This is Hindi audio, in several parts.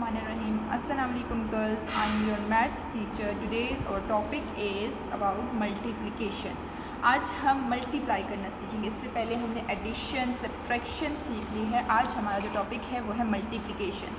Assalamu alaikum girls, I am your maths teacher. Today our topic is about multiplication. आज हम मल्टीप्लाई करना सीखेंगे। इससे पहले हमने एडिशन सब्ट्रैक्शन सीख ली है। आज हमारा जो टॉपिक है वो है मल्टीप्लिकेशन।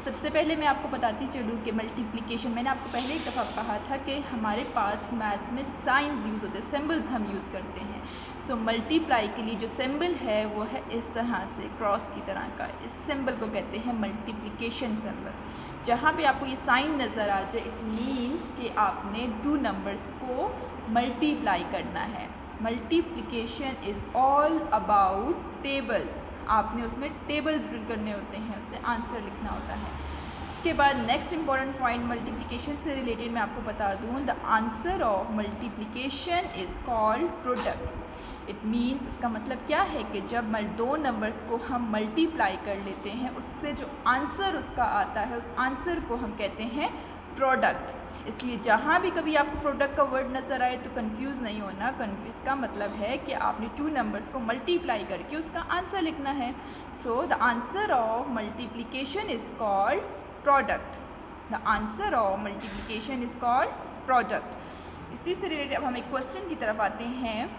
सबसे पहले मैं आपको बताती चलूँ कि मल्टीप्लिकेशन मैंने आपको पहले एक दफ़ा कहा था कि हमारे पास मैथ्स में साइंस यूज़ होते हैं, सिंबल्स हम यूज़ करते हैं। सो मल्टीप्लाई के लिए जो सिंबल है वो है इस तरह से क्रॉस की तरह का। इस सिंबल को कहते हैं मल्टीप्लिकेशन सिंबल। जहाँ पे आपको ये साइन नज़र आ जाए इट मीन्स कि आपने टू नंबर्स को मल्टीप्लाई करना है। Multiplication is all about tables. आपने उसमें टेबल्स ड्रिल करने होते हैं, उससे आंसर लिखना होता है। इसके बाद नेक्स्ट इंपॉर्टेंट पॉइंट मल्टीप्लिकेशन से रिलेटेड मैं आपको बता दूँ, the answer of multiplication is called product. It means इसका मतलब क्या है कि जब दो नंबर्स को हम मल्टीप्लाई कर लेते हैं उससे जो आंसर उसका आता है उस आंसर को हम कहते हैं प्रोडक्ट। इसलिए जहाँ भी कभी आपको प्रोडक्ट का वर्ड नज़र आए तो कंफ्यूज नहीं होना। इसका मतलब है कि आपने टू नंबर्स को मल्टीप्लाई करके उसका आंसर लिखना है। So the answer of multiplication is called product. The answer of multiplication is called product. इसी से रिलेटेड अब हम एक क्वेश्चन की तरफ आते हैं।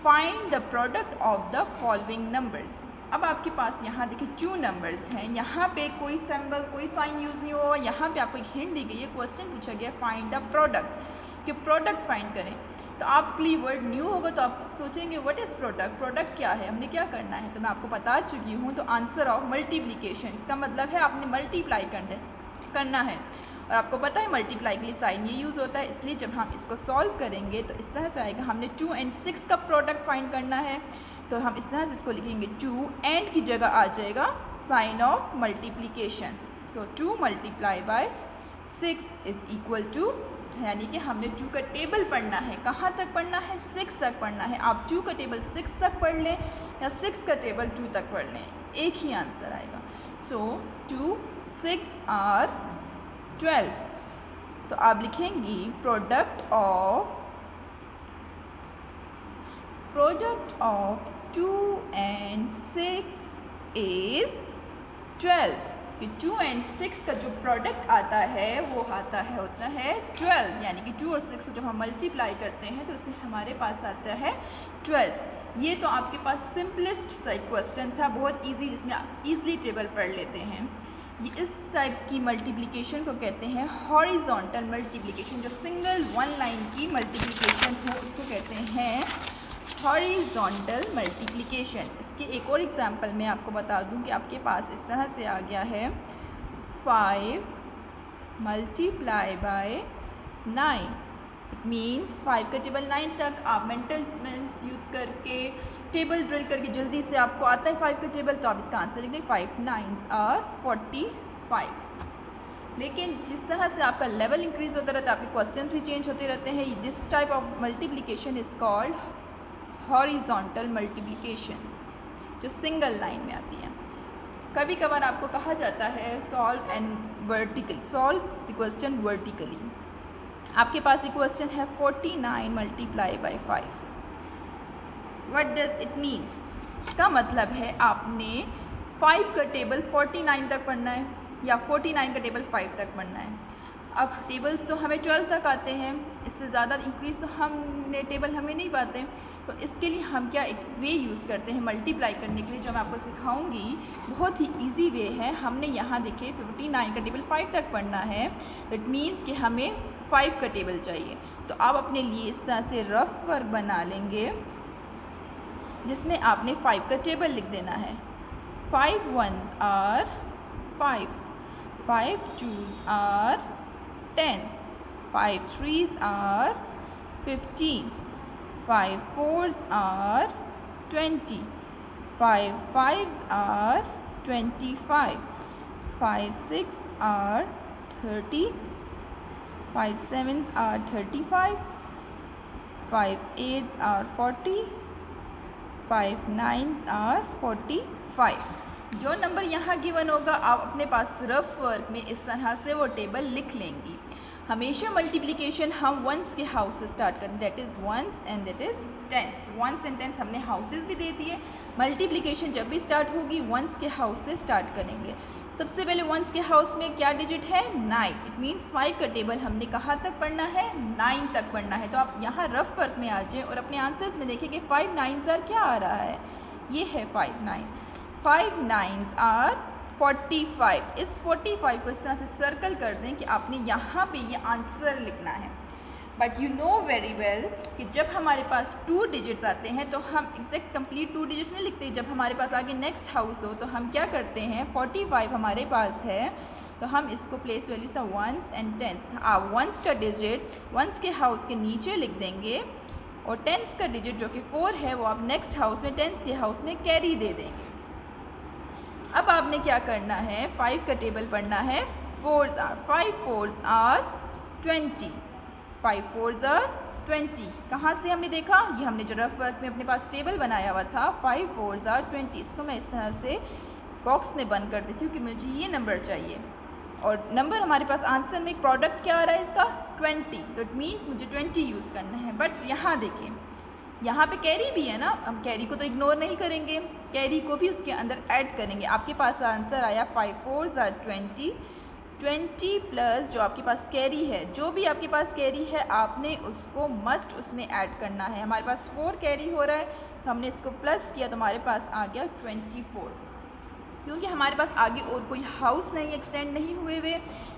Find the product of the following numbers. अब आपके पास यहाँ देखिए टू नंबर्स हैं, यहाँ पे कोई सिंबल कोई साइन यूज़ नहीं हुआ। यहाँ पे आपको एक हिंट दी गई है, क्वेश्चन पूछा गया फाइंड द प्रोडक्ट, कि प्रोडक्ट फाइंड करें। तो आपके लिए वर्ड न्यू होगा तो आप सोचेंगे व्हाट इज़ प्रोडक्ट, प्रोडक्ट क्या है, हमने क्या करना है। तो मैं आपको बता चुकी हूँ। तो आंसर ऑफ मल्टीप्लिकेशन, इसका मतलब है आपने मल्टीप्लाई करना है। और आपको पता है मल्टीप्लाई के लिए साइन ये यूज़ होता है। इसलिए जब हम इसको सॉल्व करेंगे तो इस तरह से आएगा, हमने 2 और 6 का प्रोडक्ट फाइंड करना है। तो हम इस तरह से इसको लिखेंगे, 2 एंड की जगह आ जाएगा sign of multiplication. So 2 multiply by 6 is equal to, यानी कि हमने 2 का टेबल पढ़ना है। कहाँ तक पढ़ना है? 6 तक पढ़ना है। आप 2 का टेबल 6 तक पढ़ लें या 6 का टेबल 2 तक पढ़ लें, एक ही आंसर आएगा। सो 2 6 और 12। तो आप लिखेंगी प्रोडक्ट ऑफ 2 and 6 इज़ 12। कि 2 और 6 का जो प्रोडक्ट आता है वो होता है 12, यानी कि 2 और 6 को जब हम मल्टीप्लाई करते हैं तो इससे हमारे पास आता है 12। ये तो आपके पास सिंपलेस्ट सा क्वेश्चन था, बहुत इजी, जिसमें आप ईज़िली टेबल पढ़ लेते हैं। ये इस टाइप की मल्टीप्लिकेशन को कहते हैं हॉरिजॉन्टल मल्टीप्लिकेशन। जो सिंगल वन लाइन की मल्टीप्लिकेशन हो उसको कहते हैं हॉरिजॉन्टल मल्टीप्लिकेशन। इसके एक और एग्जांपल मैं आपको बता दूं कि आपके पास इस तरह से आ गया है 5 मल्टीप्लाई बाय 9। इट मीन्स 5 का टेबल 9 तक आप मेंटल मीन्स यूज़ करके टेबल ड्रिल करके जल्दी से आपको आता है 5 का टेबल, तो आप इसका आंसर लिख दें 5 9s are 45। लेकिन जिस तरह से आपका लेवल इंक्रीज़ होता रहता है आपके क्वेश्चन भी चेंज होते रहते हैं। This type of multiplication is called horizontal multiplication, जो सिंगल लाइन में आती है। कभी कभार आपको कहा जाता है solve and vertical, solve the question vertically. आपके पास एक क्वेश्चन है 49 multiply by 5। What does it means? इसका मतलब है आपने 5 का टेबल 49 तक पढ़ना है या 49 का टेबल 5 तक पढ़ना है। अब टेबल्स तो हमें 12 तक आते हैं, इससे ज़्यादा इंक्रीज़ तो हमने टेबल हमें नहीं पाते। तो इसके लिए हम क्या एक वे यूज़ करते हैं मल्टीप्लाई करने के लिए, जो मैं आपको सिखाऊंगी। बहुत ही इजी वे है। हमने यहाँ देखिए 59 का टेबल 5 तक पढ़ना है, दैट मीन्स कि हमें 5 का टेबल चाहिए। तो आप अपने लिए इस तरह से रफ वर्क बना लेंगे जिसमें आपने 5 का टेबल लिख देना है। 5 1s are 5, 5 2s are 10, 5 3s are 15, 5 4s are 20, 5 5s are 25, 5 6 are 30, 5 7s are 35, 5 8s are 40, 5 9s are 45। जो नंबर यहाँ गिवन होगा आप अपने पास रफ वर्क में इस तरह से वो टेबल लिख लेंगी। हमेशा मल्टीप्लिकेशन हम वंस के हाउस से स्टार्ट करें, that is ones and that is tens. Ones and tens हमने हाउसेस भी दे दिए। मल्टीप्लिकेशन जब भी स्टार्ट होगी वंस के हाउस से स्टार्ट करेंगे। सबसे पहले वंस के हाउस में क्या डिजिट है? 9। इट मीन्स 5 का टेबल हमने कहाँ तक पढ़ना है? 9 तक पढ़ना है। तो आप यहाँ रफ वर्क में आ जाएँ और अपने आंसर्स में देखें कि 5 9s आर क्या आ रहा है, ये है 5 9। 5 9s आर 45। इस 45 को इस तरह से सर्कल कर दें कि आपने यहाँ पे ये आंसर लिखना है। But you know very well कि जब हमारे पास 2 डिजिट्स आते हैं तो हम एग्जैक्ट कंप्लीट 2 डिजिट्स नहीं लिखते। जब हमारे पास आगे नेक्स्ट हाउस हो तो हम क्या करते हैं, 45 हमारे पास है तो हम इसको प्लेस वैल्यू सा वंस एंड टेंस। वंस का डिजिट वंस के हाउस के नीचे लिख देंगे और टेंस का डिजिट जो कि 4 है वो आप नेक्स्ट हाउस में टेंस के हाउस में कैरी दे देंगे। अब आपने क्या करना है, 5 का टेबल पढ़ना है। 4s are 5 4s are 20। 5 4s are 20। कहाँ से हमने देखा? ये हमने जो रफ वर्क में अपने पास टेबल बनाया हुआ था। 5 4s आर 20। इसको मैं इस तरह से बॉक्स में बंद कर देती हूँ कि मुझे ये नंबर चाहिए और नंबर हमारे पास आंसर में एक प्रोडक्ट क्या आ रहा है इसका? 20। तो इट मीन्स मुझे 20 यूज़ करना है। बट यहाँ देखें, यहाँ पे कैरी भी है ना, हम कैरी को तो इग्नोर नहीं करेंगे, कैरी को भी उसके अंदर ऐड करेंगे। आपके पास आंसर आया 5 4s आर 20। 20 प्लस जो आपके पास कैरी है, जो भी आपके पास कैरी है आपने उसको मस्ट उसमें ऐड करना है। हमारे पास 4 कैरी हो रहा है तो हमने इसको प्लस किया तो हमारे पास आ गया 24। क्योंकि हमारे पास आगे और कोई हाउस नहीं एक्सटेंड नहीं हुए हुए,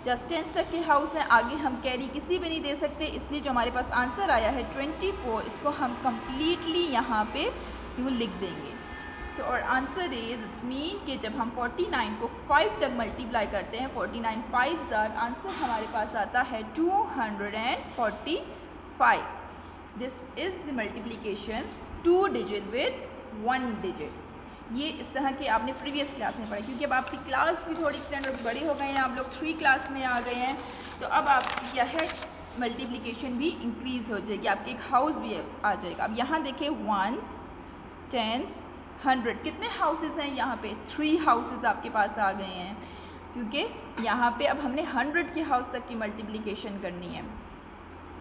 जस्ट टेंस तक के हाउस हैं, आगे हम कैरी किसी भी नहीं दे सकते, इसलिए जो हमारे पास आंसर आया है 24, इसको हम कम्प्लीटली यहाँ पे यूँ लिख देंगे। सो और आंसर इज इट्स मीन कि जब हम 49 को 5 तक मल्टीप्लाई करते हैं, 49 5s आर, आंसर हमारे पास आता है 245। This is the multiplication 2 digit with 1 digit. ये इस तरह की आपने प्रीवियस क्लास में पढ़ा, क्योंकि अब आपकी क्लास भी थोड़ी स्टैंडर्ड बड़ी हो गई हैं, आप लोग 3 क्लास में आ गए हैं, तो अब आपकी क्या है मल्टीप्लिकेशन भी इंक्रीज़ हो जाएगी, आपके एक हाउस भी आ जाएगा। अब यहाँ देखें 1s 10s 100 कितने हाउसेस हैं यहाँ पे? 3 हाउसेस आपके पास आ गए हैं, क्योंकि यहाँ पे अब हमने 100 के हाउस तक की मल्टीप्लिकेशन करनी है।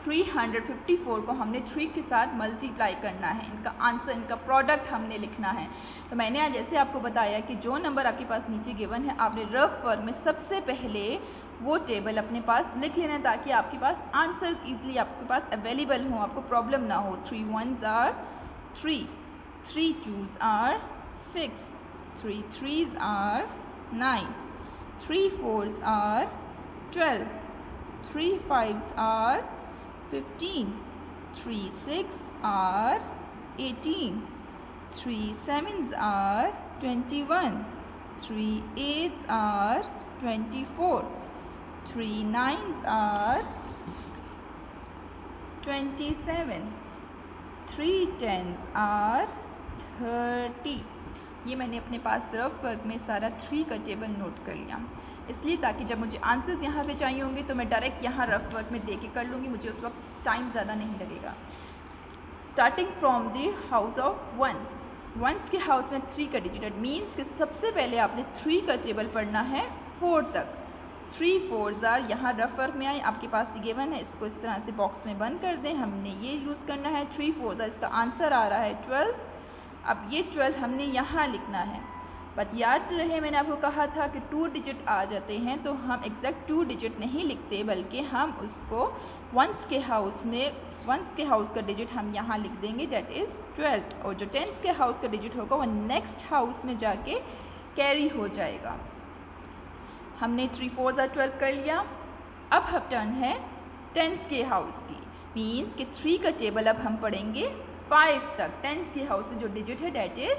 354 को हमने 3 के साथ मल्टीप्लाई करना है, इनका आंसर, इनका प्रोडक्ट हमने लिखना है। तो मैंने आज जैसे आपको बताया कि जो नंबर आपके पास नीचे गिवन है आपने रफ वर्क में सबसे पहले वो टेबल अपने पास लिख लेना है, ताकि आपके पास आंसर्स ईजिली आपके पास अवेलेबल हों, आपको प्रॉब्लम ना हो। 3 1s are 3, 3 2s are 6, 3 3s are 9, 3 4s are 12, 3 5s are 15, 3 6 are 18, 3 7s are 21, 3 8s are 24, 3 9s are 27, 3 10s are 30। ये मैंने अपने पास रफ वर्क में सारा 3 का टेबल नोट कर लिया, इसलिए ताकि जब मुझे आंसर्स यहाँ पे चाहिए होंगे तो मैं डायरेक्ट यहाँ रफ वर्क में दे के कर लूँगी, मुझे उस वक्त टाइम ज़्यादा नहीं लगेगा। Starting from the house of ones, ones के हाउस में 3 का डिजिट, मीन्स कि सबसे पहले आपने 3 का टेबल पढ़ना है 4 तक। 3 4s आर, यहाँ रफ वर्क में आए, आपके पास ये गिवन है, इसको इस तरह से बॉक्स में बंद कर दें, हमने ये यूज़ करना है। 3 4s आर, इसका आंसर आ रहा है 12। अब ये 12 हमने यहाँ लिखना है, बट याद रहे मैंने आपको कहा था कि 2 डिजिट आ जाते हैं तो हम एग्जैक्ट 2 डिजिट नहीं लिखते, बल्कि हम उसको वंस के हाउस में, वंस के हाउस का डिजिट हम यहाँ लिख देंगे, दैट इज़ 12, और जो टेंस के हाउस का डिजिट होगा वो नेक्स्ट हाउस में जाके कैरी हो जाएगा। हमने 3 4s आर 12 कर लिया। अब हम टर्न है टेंस के हाउस की, मीन्स कि 3 का टेबल अब हम पढ़ेंगे 5 तक। टेंस के हाउस में जो डिजिट है दैट इज़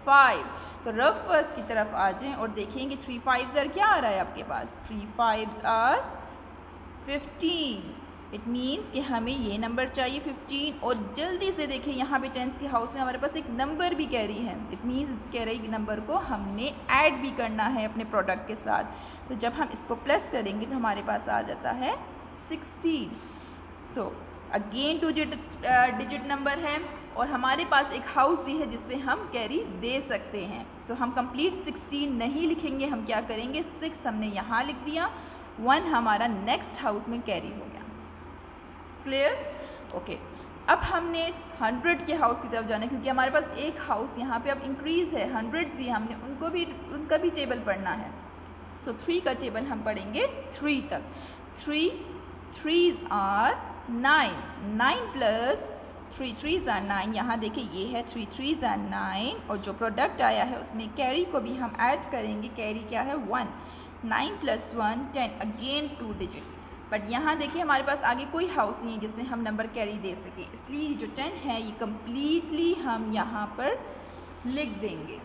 5। तो रफ वर्क की तरफ आ जाएं और देखेंगे 3 5s आर क्या आ रहा है आपके पास? 3 5s आर 15। इट मीन्स कि हमें ये नंबर चाहिए 15, और जल्दी से देखें यहाँ पे टेंस के हाउस में हमारे पास एक नंबर भी कैरी है। इट मीन्स इस कैरी नंबर को हमने ऐड भी करना है अपने प्रोडक्ट के साथ। तो जब हम इसको प्लस करेंगे तो हमारे पास आ जाता है 16। सो अगेन 2 डिजिट नंबर है, और हमारे पास एक हाउस भी है जिसमें हम कैरी दे सकते हैं। तो हम कंप्लीट 16 नहीं लिखेंगे, हम क्या करेंगे 6 हमने यहाँ लिख दिया, 1 हमारा नेक्स्ट हाउस में कैरी हो गया। क्लियर? ओके, अब हमने 100 के हाउस की तरफ जाना है, क्योंकि हमारे पास एक हाउस यहाँ पे अब इंक्रीज़ है, 100 भी हमने उनका भी टेबल पढ़ना है। सो 3 का टेबल हम पढ़ेंगे 3 तक। 3 3s are 9, 9 plus 3 3s are 9। यहाँ देखिए ये है 3 3s आर 9, और जो प्रोडक्ट आया है उसमें कैरी को भी हम ऐड करेंगे। कैरी क्या है? 1। 9 + 1 10, अगेन 2 डिजिट। बट यहाँ देखिए हमारे पास आगे कोई हाउस नहीं है जिसमें हम नंबर कैरी दे सकें, इसलिए जो 10 है ये कम्प्लीटली हम यहाँ पर लिख देंगे।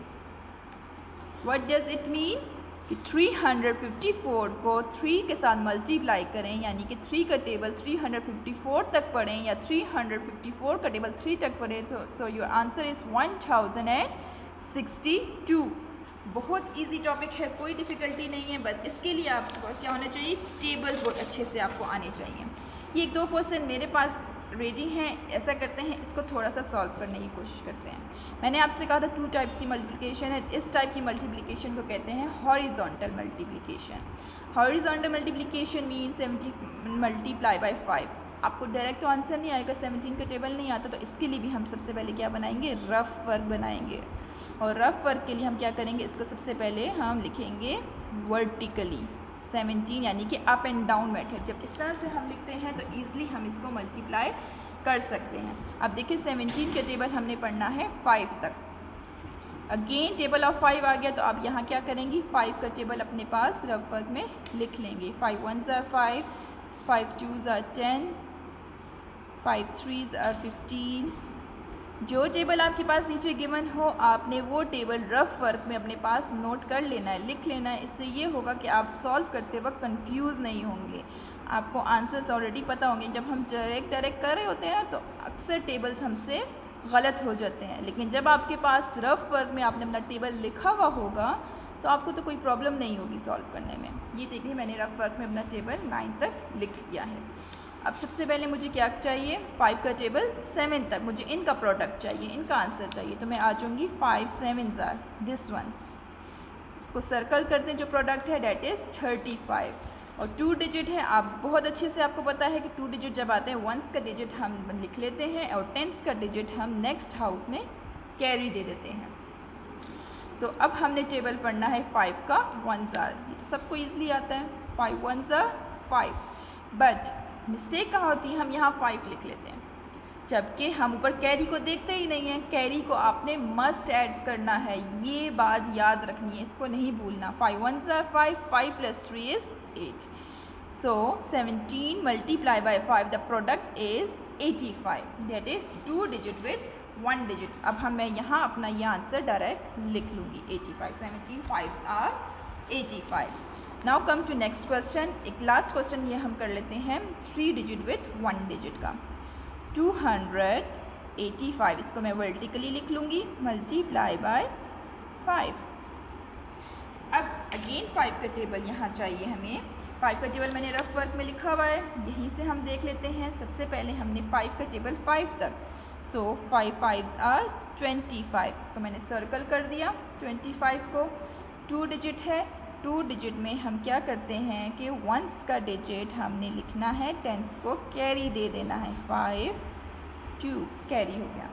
What does it mean? कि 354 को 3 के साथ मल्टीप्लाई करें, यानी कि 3 का टेबल 354 तक पढ़ें या 354 का टेबल 3 तक पढ़ें, तो योर आंसर इज़ 1062। बहुत इजी टॉपिक है, कोई डिफ़िकल्टी नहीं है। बस इसके लिए आपको क्या होना चाहिए? टेबल बहुत अच्छे से आपको आने चाहिए। ये 2 क्वेश्चन मेरे पास रेडी हैं। ऐसा करते हैं, इसको थोड़ा सा सॉल्व करने की कोशिश करते हैं। मैंने आपसे कहा था 2 टाइप्स की मल्टीप्लिकेशन है। इस टाइप की मल्टीप्लिकेशन को कहते हैं horizontal multiplication. Horizontal multiplication mean 70 multiply by 5। आपको डायरेक्ट तो आंसर नहीं आएगा, 17 का टेबल नहीं आता, तो इसके लिए भी हम सबसे पहले क्या बनाएंगे? रफ वर्क बनाएंगे। और रफ वर्क के लिए हम क्या करेंगे? इसको सबसे पहले हम लिखेंगे वर्टिकली 17, यानी कि अप एंड डाउन मेथड। जब इस तरह से हम लिखते हैं तो ईज़िली हम इसको मल्टीप्लाई कर सकते हैं। अब देखिए 17 के टेबल हमने पढ़ना है 5 तक। अगेन टेबल ऑफ 5 आ गया, तो अब यहाँ क्या करेंगी? 5 का टेबल अपने पास रफ वर्क में लिख लेंगे। 5 1s are 5, 5 2s are 10, 5 3s are 15। जो टेबल आपके पास नीचे गिवन हो, आपने वो टेबल रफ वर्क में अपने पास नोट कर लेना है, लिख लेना है। इससे ये होगा कि आप सॉल्व करते वक्त कंफ्यूज नहीं होंगे, आपको आंसर्स ऑलरेडी पता होंगे। जब हम डायरेक्ट कर रहे होते हैं ना, तो अक्सर टेबल्स हमसे गलत हो जाते हैं, लेकिन जब आपके पास रफ वर्क में आपने अपना टेबल लिखा हुआ होगा तो आपको तो कोई प्रॉब्लम नहीं होगी सॉल्व करने में। ये देखिए मैंने रफ वर्क में अपना टेबल 9 तक लिख लिया है। अब सबसे पहले मुझे क्या चाहिए? 5 का टेबल 7 तक मुझे इनका प्रोडक्ट चाहिए, इनका आंसर चाहिए। तो मैं आ जाऊँगी 5 7s आर दिस वन। इसको सर्कल करते हैं, जो प्रोडक्ट है डैट इज़ 35। और 2 डिजिट है, आप बहुत अच्छे से आपको पता है कि 2 डिजिट जब आते हैं 1s का डिजिट हम लिख लेते हैं और 10s का डिजिट हम नेक्स्ट हाउस में कैरी दे देते हैं। सो अब हमने टेबल पढ़ना है 5 का 1s आर। तो सबको ईजिली आता है, 5 1s आर 5। बट मिस्टेक कहाँ होती है? हम यहाँ 5 लिख लेते हैं, जबकि हम ऊपर कैरी को देखते ही नहीं हैं। कैरी को आपने मस्ट ऐड करना है, ये बात याद रखनी है, इसको नहीं भूलना। 5 1s are 5, 5 + 3 is 8। So 17 multiplied by 5, the product is 85, that is 2 digit with 1 digit। अब मैं यहाँ अपना ये आंसर डायरेक्ट लिख लूँगी 85। 17 5s are 85। Now come to next question. एक लास्ट क्वेश्चन ये हम कर लेते हैं 3 डिजिट विथ 1 डिजिट का। 285, इसको मैं वर्टिकली लिख लूँगी मल्टीप्लाई बाय 5। अब अगेन 5 का टेबल यहाँ चाहिए हमें। 5 का टेबल मैंने रफ वर्क में लिखा हुआ है, यहीं से हम देख लेते हैं। सबसे पहले हमने 5 का टेबल 5 तक, सो 5 5s आर 25। इसको मैंने सर्कल कर दिया 25 को। 2 डिजिट है, 2 डिजिट में हम क्या करते हैं कि 1s का डिजिट हमने लिखना है, 10s को कैरी दे देना है। 5 2 कैरी हो गया।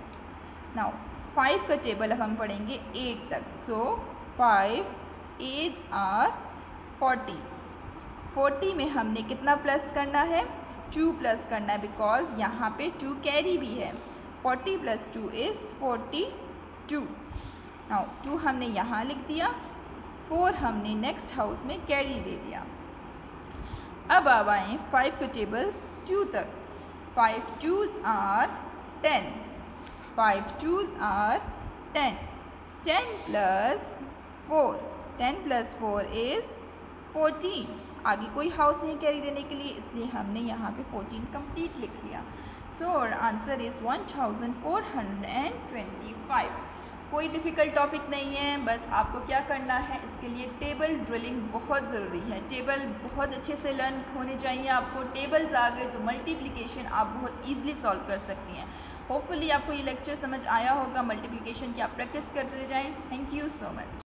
नाउ 5 का टेबल अब हम पढ़ेंगे 8 तक, सो 5 8s आर 40। 40 में हमने कितना प्लस करना है? 2 प्लस करना है, बिकॉज यहाँ पे 2 कैरी भी है। 40 + 2 is 42। नाउ 2 हमने यहाँ लिख दिया, 4 हमने नेक्स्ट हाउस में कैरी दे दिया। अब अब आए 5 का टेबल 2 तक। 5 2s are 10, 5 2s are 10। 10 + 4, 10 + 4 is 14। आगे कोई हाउस नहीं कैरी देने के लिए, इसलिए हमने यहाँ पे 14 कंप्लीट लिख लिया। So answer is 1425। कोई डिफ़िकल्ट टॉपिक नहीं है, बस आपको क्या करना है, इसके लिए टेबल ड्रिलिंग बहुत ज़रूरी है। टेबल बहुत अच्छे से लर्न होने चाहिए आपको। टेबल्स आ गए तो मल्टीप्लिकेशन आप बहुत ईजिली सॉल्व कर सकती हैं। होपफुली आपको ये लेक्चर समझ आया होगा। मल्टीप्लिकेशन की आप प्रैक्टिस करते जाएँ। Thank you so much.